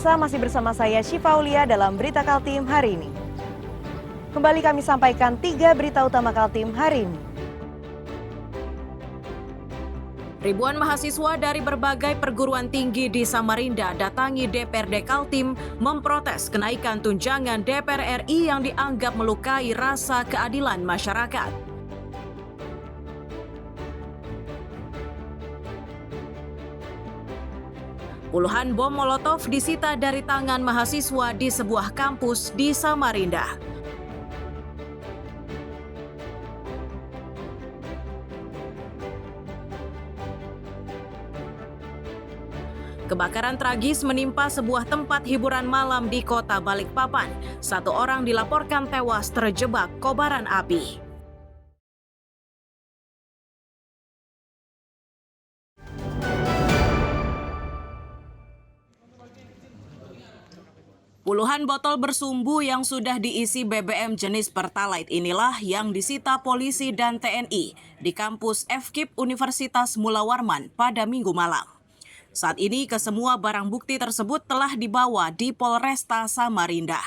Pemirsa, masih bersama saya Syifa Aulia dalam Berita Kaltim hari ini. Kembali kami sampaikan 3 berita utama Kaltim hari ini. Ribuan mahasiswa dari berbagai perguruan tinggi di Samarinda datangi DPRD Kaltim memprotes kenaikan tunjangan DPR RI yang dianggap melukai rasa keadilan masyarakat. Puluhan bom Molotov disita dari tangan mahasiswa di sebuah kampus di Samarinda. Kebakaran tragis menimpa sebuah tempat hiburan malam di Kota Balikpapan. 1 orang dilaporkan tewas terjebak kobaran api. Puluhan botol bersumbu yang sudah diisi BBM jenis Pertalite inilah yang disita polisi dan TNI di kampus FKIP Universitas Mula Warman pada Minggu malam. Saat ini kesemua barang bukti tersebut telah dibawa di Polresta Samarinda.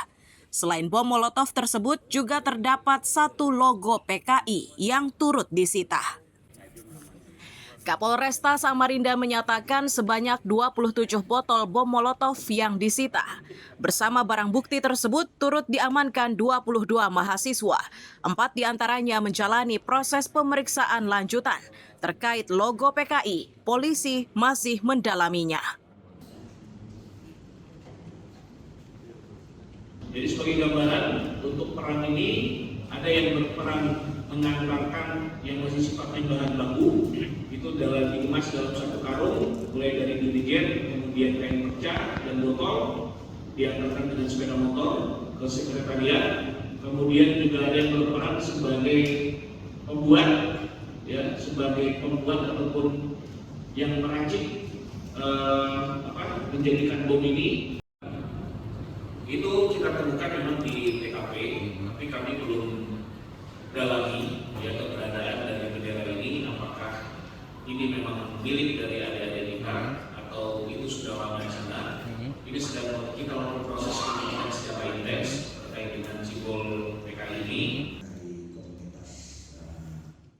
Selain bom Molotov tersebut juga terdapat 1 logo PKI yang turut disita. Kapolresta Samarinda menyatakan sebanyak 27 botol bom Molotov yang disita. Bersama barang bukti tersebut turut diamankan 22 mahasiswa. 4 diantaranya menjalani proses pemeriksaan lanjutan. Terkait logo PKI, polisi masih mendalaminya. Jadi sebagai gambaran, untuk perang ini ada yang berperan mengantarkan yang masih sifatnya bahan baku, itu dikemas dalam 1 karung, mulai dari dirigen, kemudian kain perca dan botol, diantarkan dengan sepeda motor ke sekretariat. Kemudian juga ada yang berperan sebagai pembuat, ya, sebagai pembuat ataupun yang meracik menjadikan bom ini. Itu kita temukan memang di TKP, tapi kami belum dalami ya keberadaan dari bendera ini, apakah ini memang milik dari adik-adik kita atau itu sudah lama di sana. Ini sedang kita lakukan proses penyidikan secara intens terkait dengan simbol PKI ini.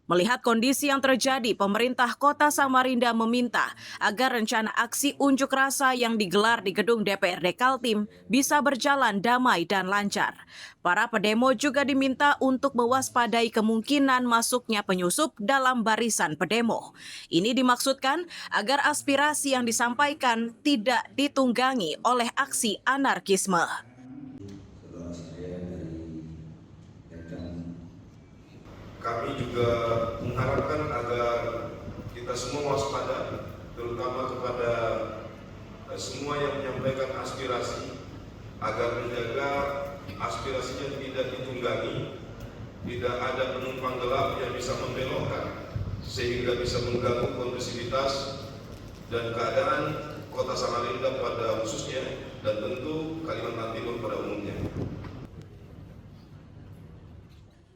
Melihat kondisi yang terjadi, pemerintah Kota Samarinda meminta agar rencana aksi unjuk rasa yang digelar di gedung DPRD Kaltim bisa berjalan damai dan lancar. Para pedemo juga diminta untuk mewaspadai kemungkinan masuknya penyusup dalam barisan pedemo. Ini dimaksudkan agar aspirasi yang disampaikan tidak ditunggangi oleh aksi anarkisme. Kami juga mengharapkan agar kita semua waspada, terutama kepada semua yang menyampaikan aspirasi, agar menjaga aspirasinya tidak ditunggangi, tidak ada penumpang gelap yang bisa membelokkan, sehingga bisa mengganggu kondusivitas dan keadaan Kota Samarinda pada khususnya, dan tentu Kalimantan Timur pada umumnya.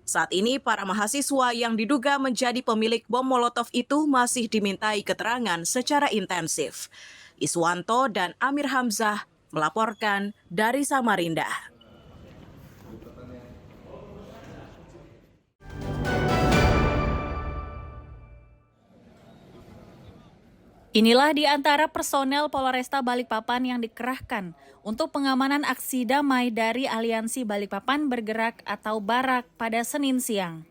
Saat ini, para mahasiswa yang diduga menjadi pemilik bom Molotov itu masih dimintai keterangan secara intensif. Iswanto dan Amir Hamzah melaporkan dari Samarinda. Inilah di antara personel Polresta Balikpapan yang dikerahkan untuk pengamanan aksi damai dari Aliansi Balikpapan Bergerak atau Barak pada Senin siang.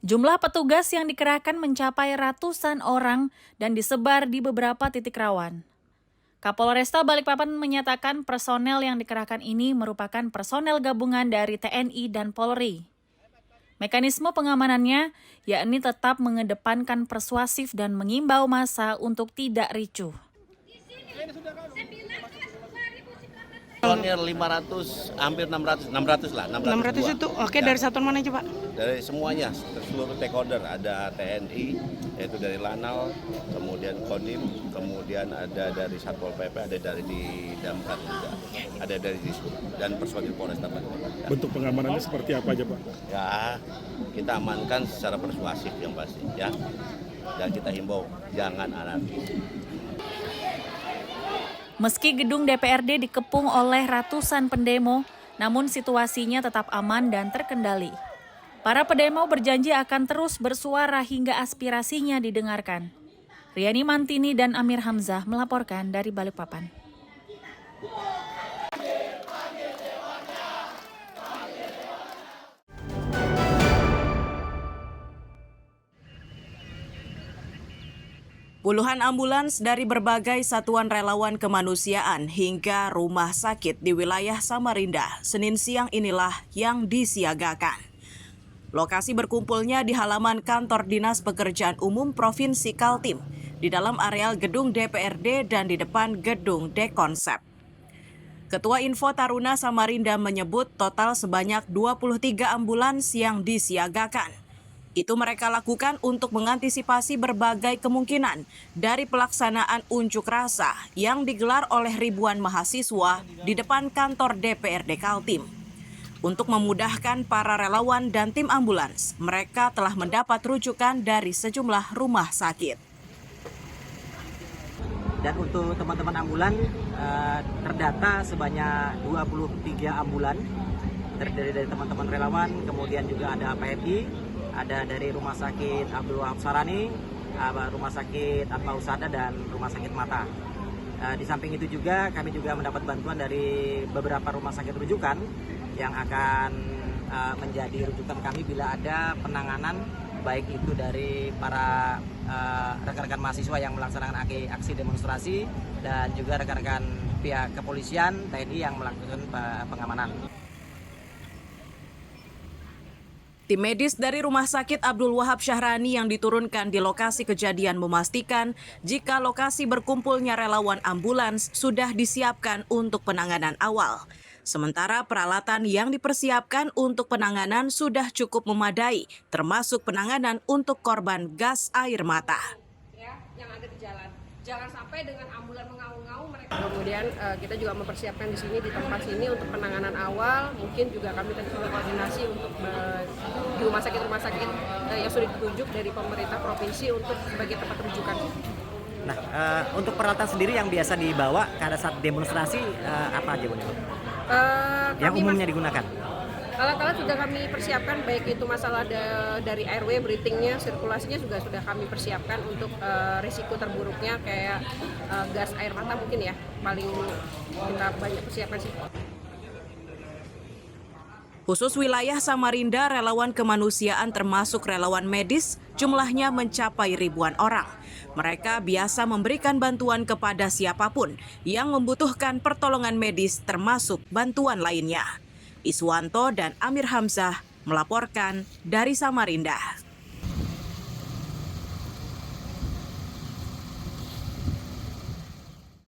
Jumlah petugas yang dikerahkan mencapai ratusan orang dan disebar di beberapa titik rawan. Kapolresta Balikpapan menyatakan personel yang dikerahkan ini merupakan personel gabungan dari TNI dan Polri. Mekanisme pengamanannya yakni tetap mengedepankan persuasif dan mengimbau massa untuk tidak ricuh. Personil 500, hampir 600 lah. 600 itu oke ya. Dari satuan mana aja Pak? Dari semuanya, seluruh stakeholder. Ada TNI, yaitu dari Lanal, kemudian Kodim, kemudian ada dari Satpol PP, ada dari di Damkar juga, ada dari Disub, dan personil Polresta Balikpapan. Ya. Bentuk pengamanannya seperti apa aja Pak? Ya, kita amankan secara persuasif yang pasti, ya. Dan kita himbau, jangan anarkis. Meski gedung DPRD dikepung oleh ratusan pendemo, namun situasinya tetap aman dan terkendali. Para pendemo berjanji akan terus bersuara hingga aspirasinya didengarkan. Riani Mantini dan Amir Hamzah melaporkan dari Balikpapan. Puluhan ambulans dari berbagai satuan relawan kemanusiaan hingga rumah sakit di wilayah Samarinda, Senin siang inilah yang disiagakan. Lokasi berkumpulnya di halaman kantor Dinas Pekerjaan Umum Provinsi Kaltim, di dalam areal gedung DPRD dan di depan gedung Dekonsep. Ketua Info Taruna Samarinda menyebut total sebanyak 23 ambulans yang disiagakan. Itu mereka lakukan untuk mengantisipasi berbagai kemungkinan dari pelaksanaan unjuk rasa yang digelar oleh ribuan mahasiswa di depan kantor DPRD Kaltim. Untuk memudahkan para relawan dan tim ambulans, mereka telah mendapat rujukan dari sejumlah rumah sakit. Dan untuk teman-teman ambulan, terdata sebanyak 23 ambulan, terdiri dari teman-teman relawan, kemudian juga ada PMI, ada dari Rumah Sakit Abdul Wahab Sarani, Rumah Sakit Atma Usada, dan Rumah Sakit Mata. Di samping itu juga kami juga mendapat bantuan dari beberapa rumah sakit rujukan yang akan menjadi rujukan kami bila ada penanganan baik itu dari para rekan-rekan mahasiswa yang melaksanakan aksi demonstrasi dan juga rekan-rekan pihak kepolisian, TNI yang melakukan pengamanan. Tim medis dari Rumah Sakit Abdul Wahab Syahrani yang diturunkan di lokasi kejadian memastikan jika lokasi berkumpulnya relawan ambulans sudah disiapkan untuk penanganan awal. Sementara peralatan yang dipersiapkan untuk penanganan sudah cukup memadai, termasuk penanganan untuk korban gas air mata. Ya, yang ada di jalan. Jangan sampai dengan ambulan mengaung-ngaung mereka. Kemudian kita juga mempersiapkan di sini, di tempat sini untuk penanganan awal. Mungkin juga kami tadi sudah koordinasi untuk di rumah sakit yang sudah ditunjuk dari pemerintah provinsi untuk sebagai tempat rujukan. Nah, untuk peralatan sendiri yang biasa dibawa pada saat demonstrasi apa aja, Bu? Yang umumnya digunakan? Alat-alat sudah kami persiapkan, baik itu masalah dari airway, breathing-nya, sirkulasinya juga sudah kami persiapkan untuk risiko terburuknya kayak gas air mata mungkin ya, paling kita banyak persiapkan sih. Khusus wilayah Samarinda, relawan kemanusiaan termasuk relawan medis jumlahnya mencapai ribuan orang. Mereka biasa memberikan bantuan kepada siapapun yang membutuhkan pertolongan medis termasuk bantuan lainnya. Iswanto dan Amir Hamzah melaporkan dari Samarinda.